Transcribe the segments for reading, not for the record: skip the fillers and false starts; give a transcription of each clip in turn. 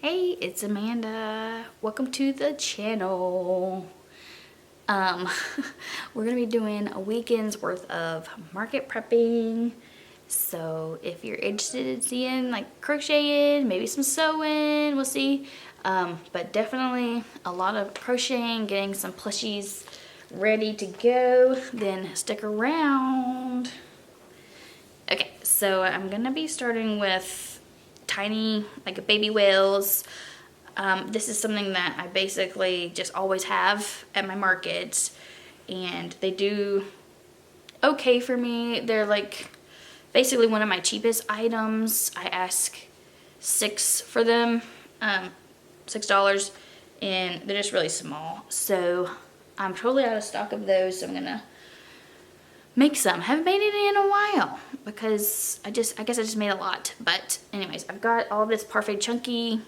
Hey, it's Amanda. Welcome to the channel. We're gonna be doing a weekend's worth of market prepping. So if you're interested in seeing like crocheting, maybe some sewing, we'll see. But definitely a lot of crocheting, getting some plushies ready to go, then stick around. Okay, so I'm gonna be starting with tiny, like baby whales. This is something that I basically just always have at my markets, and they do okay for me. They're like basically one of my cheapest items. I ask $6 for them, $6, and they're just really small. So I'm totally out of stock of those, so I'm gonna make some. Haven't made any in a while because I guess I just made a lot. But anyways, I've got all of this Parfait Chunky.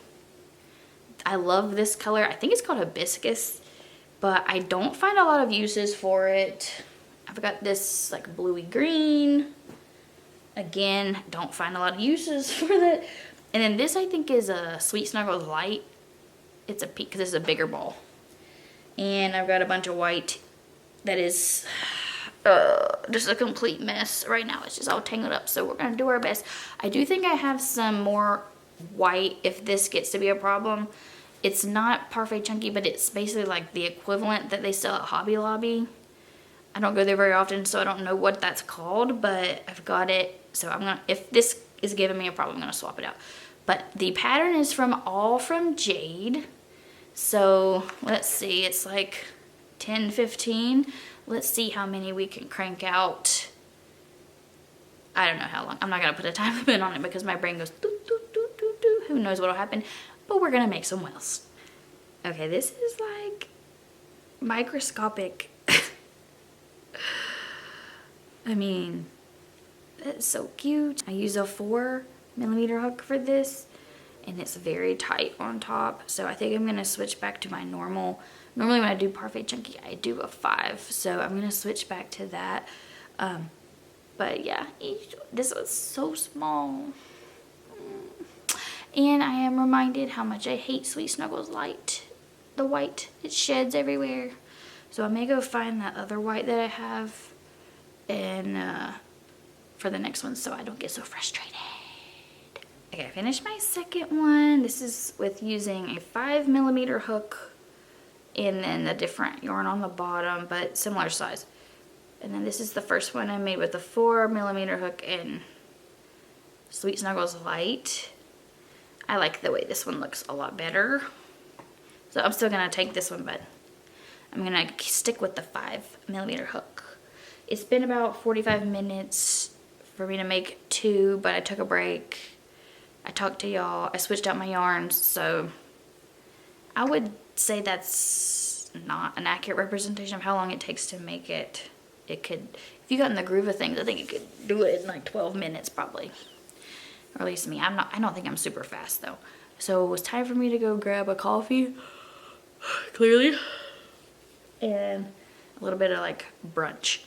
I love this color. I think it's called hibiscus, but I don't find a lot of uses for it. I've got this like bluey green. Again, don't find a lot of uses for that. And then this I think is a Sweet Snuggles Light. It's a pink because this is a bigger ball. And I've got a bunch of white that is just a complete mess right now. It's just all tangled up, so we're gonna do our best. I do think I have some more white if this gets to be a problem. It's not Parfait Chunky, but it's basically like the equivalent that they sell at Hobby Lobby. I don't go there very often, so I don't know what that's called, but I've got it. So I'm gonna, if this is giving me a problem, I'm gonna swap it out. But the pattern is all from Jade. So let's see, it's like 10, 15. Let's see how many we can crank out. I don't know how long. I'm not gonna put a time limit on it because my brain goes doo, doo, doo, doo, doo. Who knows what'll happen, but we're gonna make some wheels. Okay, this is like microscopic. I mean, it's so cute. I use a 4mm hook for this, and it's very tight on top. So I think I'm gonna switch back to my normal. Normally when I do Parfait Chunky, I do a 5. So I'm gonna switch back to that. But yeah, this was so small. And I am reminded how much I hate Sweet Snuggles Light. The white, it sheds everywhere. So I may go find that other white that I have and for the next one so I don't get so frustrated. Okay, I finished my second one. This is with using a 5mm hook and then a different yarn on the bottom, but similar size. And then this is the first one I made with a 4mm hook and Sweet Snuggles Light. I like the way this one looks a lot better. So I'm still gonna take this one, but I'm gonna stick with the 5mm hook. It's been about 45 minutes for me to make 2, but I took a break. I talked to y'all, I switched out my yarns, so I would say that's not an accurate representation of how long it takes to make it. It could, if you got in the groove of things, I think you could do it in like 12 minutes probably. Or at least me, I don't think I'm super fast though. So it was time for me to go grab a coffee, clearly, and a little bit of like brunch.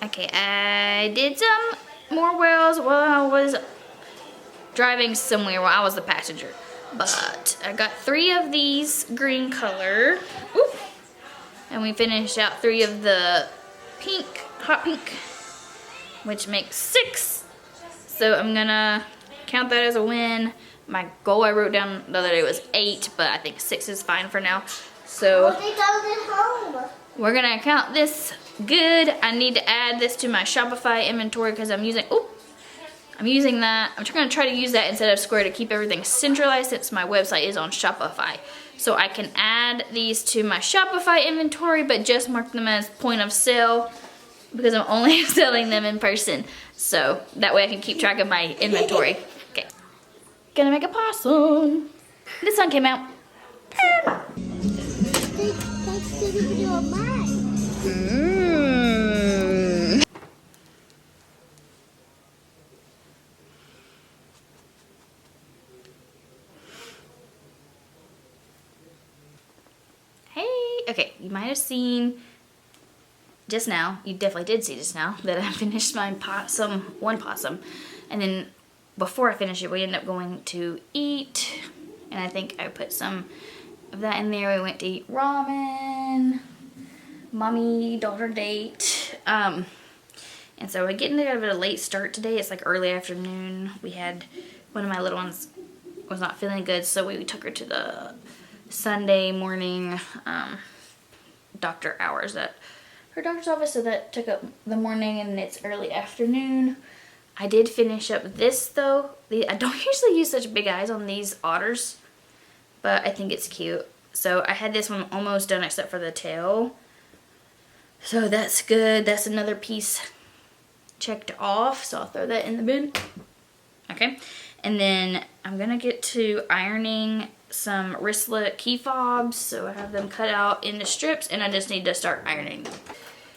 Okay, I did some more wheels while I was driving somewhere while I was the passenger. But I got 3 of these green color. Oop. And we finished out 3 of the pink, hot pink, which makes 6. So I'm gonna count that as a win. My goal I wrote down the other day was 8, but I think 6 is fine for now. So we're gonna count this good. I need to add this to my Shopify inventory because I'm using that. I'm gonna try to use that instead of Square to keep everything centralized since my website is on Shopify. So I can add these to my Shopify inventory, but just mark them as point of sale because I'm only selling them in person. So that way I can keep track of my inventory. Okay. Gonna make a possum. This one came out. Hey, okay, you might have seen just now, you definitely did see just now, that I finished my one possum. And then before I finished it, we ended up going to eat. And I think I put some of that in there. We went to eat ramen, mommy-daughter date. And so we're getting a bit of a late start today. It's like early afternoon. We had one of my little ones was not feeling good, so we took her to the Sunday morning doctor hours at her doctor's office, so that took up the morning, and it's early afternoon. I did finish up this though. I don't usually use such big eyes on these otters, but I think it's cute. So I had this one almost done except for the tail. So that's good. That's another piece checked off, so I'll throw that in the bin. Okay, and then I'm gonna get to ironing some wristlet key fobs. So I have them cut out into strips, and I just need to start ironing them.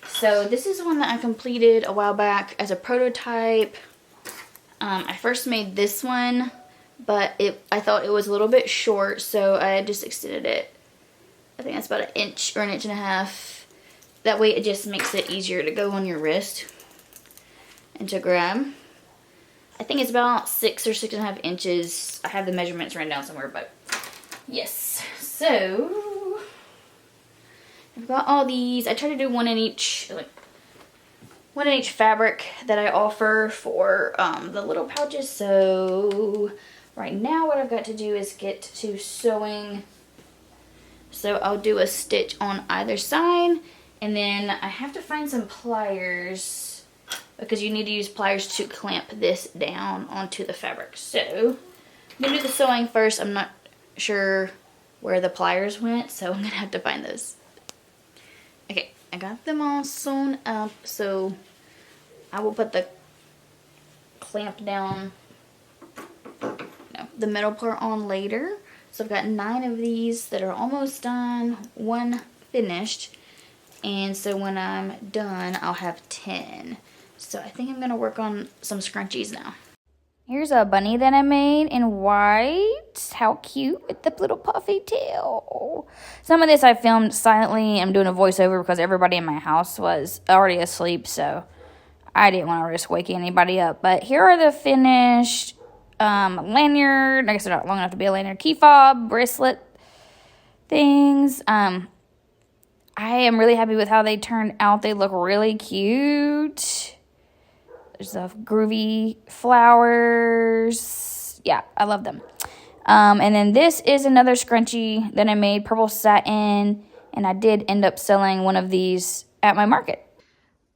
So this is one that I completed a while back as a prototype. I first made this one, but I thought it was a little bit short, so I just extended it. I think that's about an inch or an inch and a half. That way it just makes it easier to go on your wrist and to grab. I think it's about 6 or 6.5 inches. I have the measurements written down somewhere, but yes. So I've got all these. I try to do one in each fabric that I offer for the little pouches. So right now what I've got to do is get to sewing. So I'll do a stitch on either side, and then I have to find some pliers, because you need to use pliers to clamp this down onto the fabric. So I'm going to do the sewing first. I'm not sure where the pliers went, so I'm going to have to find those. Okay, I got them all sewn up, so I will put the clamp down, the metal part on later. So I've got 9 of these that are almost done, 1 finished, and so when I'm done, I'll have 10. So I think I'm going to work on some scrunchies now. Here's a bunny that I made in white. How cute, with the little puffy tail. Some of this I filmed silently. I'm doing a voiceover because everybody in my house was already asleep, so I didn't want to risk waking anybody up. But here are the finished lanyard. I guess they're not long enough to be a lanyard. Key fob, wristlet things. I am really happy with how they turned out. They look really cute. There's the groovy flowers. Yeah, I love them. And then this is another scrunchie that I made, purple satin. And I did end up selling one of these at my market.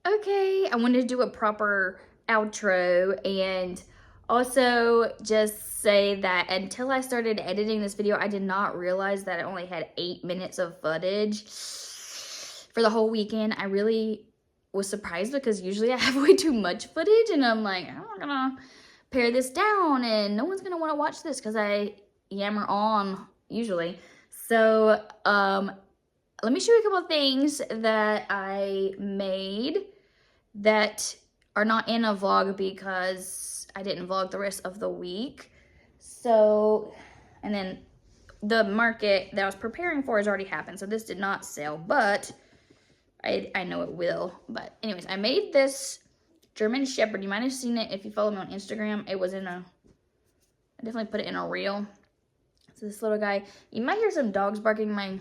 Okay, I wanted to do a proper outro and also just say that until I started editing this video, I did not realize that I only had 8 minutes of footage for the whole weekend. I really was surprised because usually I have way too much footage, and I'm like, I'm not gonna pare this down and no one's gonna want to watch this because I yammer on usually. So let me show you a couple of things that I made that are not in a vlog because I didn't vlog the rest of the week. So, and then the market that I was preparing for has already happened, so this did not sell, but I know it will. But anyways, I made this German Shepherd. You might have seen it if you follow me on Instagram. It was in I definitely put it in a reel. So this little guy, you might hear some dogs barking. My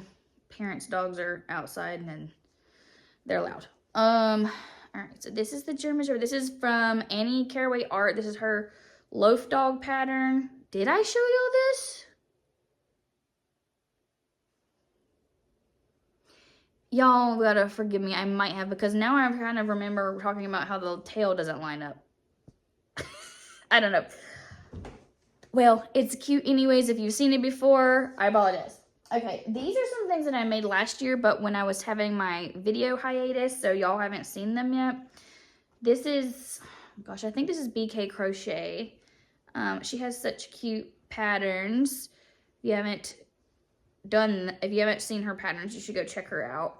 parents' dogs are outside and they're loud. All right, so this is the German Shepherd. This is from Annie Caraway Art. This is her loaf dog pattern. Did I show y'all this? Y'all gotta forgive me, I might have, because now I kind of remember talking about how the tail doesn't line up. I don't know. Well, it's cute anyways. If you've seen it before, I apologize. Okay, these are some things that I made last year, but when I was having my video hiatus, so y'all haven't seen them yet. This is, gosh, I think this is BK Crochet. She has such cute patterns. If you haven't seen her patterns, you should go check her out.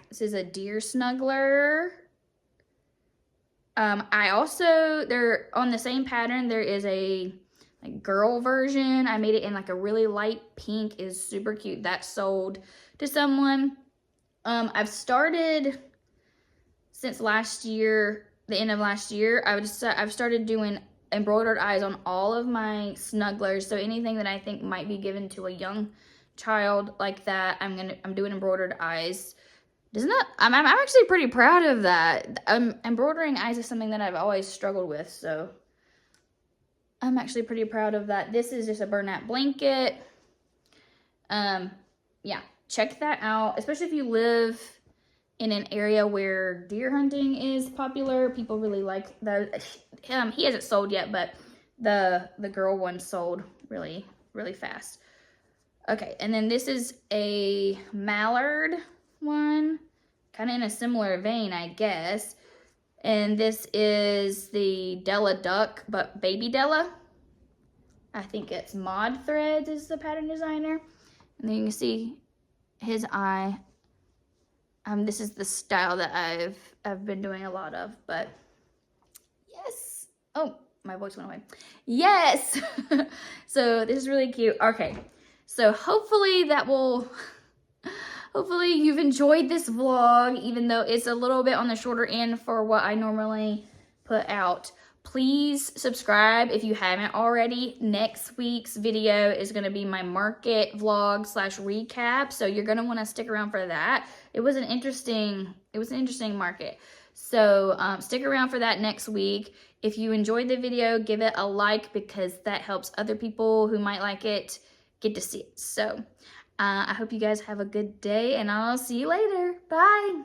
This is a deer snuggler. They're on the same pattern. There is a girl version. I made it in like a really light pink. It is super cute. That sold to someone. I've started since last year, the end of last year, I've started doing embroidered eyes on all of my snugglers. So anything that I think might be given to a young child like that, I'm doing embroidered eyes. Isn't that, I'm actually pretty proud of that. Embroidering eyes is something that I've always struggled with, so I'm actually pretty proud of that. This is just a burlap blanket. Yeah, check that out, especially if you live in an area where deer hunting is popular. People really like that. He hasn't sold yet, but the girl one sold really, really fast. Okay, and then this is a mallard one, kind of in a similar vein, I guess. And this is the Della duck, but baby Della. I think it's Mod Threads is the pattern designer. And then you can see his eye. This is the style that I've been doing a lot of, but yes. Oh, my voice went away. Yes. So this is really cute. Okay. So hopefully you've enjoyed this vlog, even though it's a little bit on the shorter end for what I normally put out. Please subscribe if you haven't already. Next week's video is going to be my market vlog / recap. So you're going to want to stick around for that. It was an interesting market. So stick around for that next week. If you enjoyed the video, give it a like because that helps other people who might like it get to see it. So I hope you guys have a good day and I'll see you later. Bye.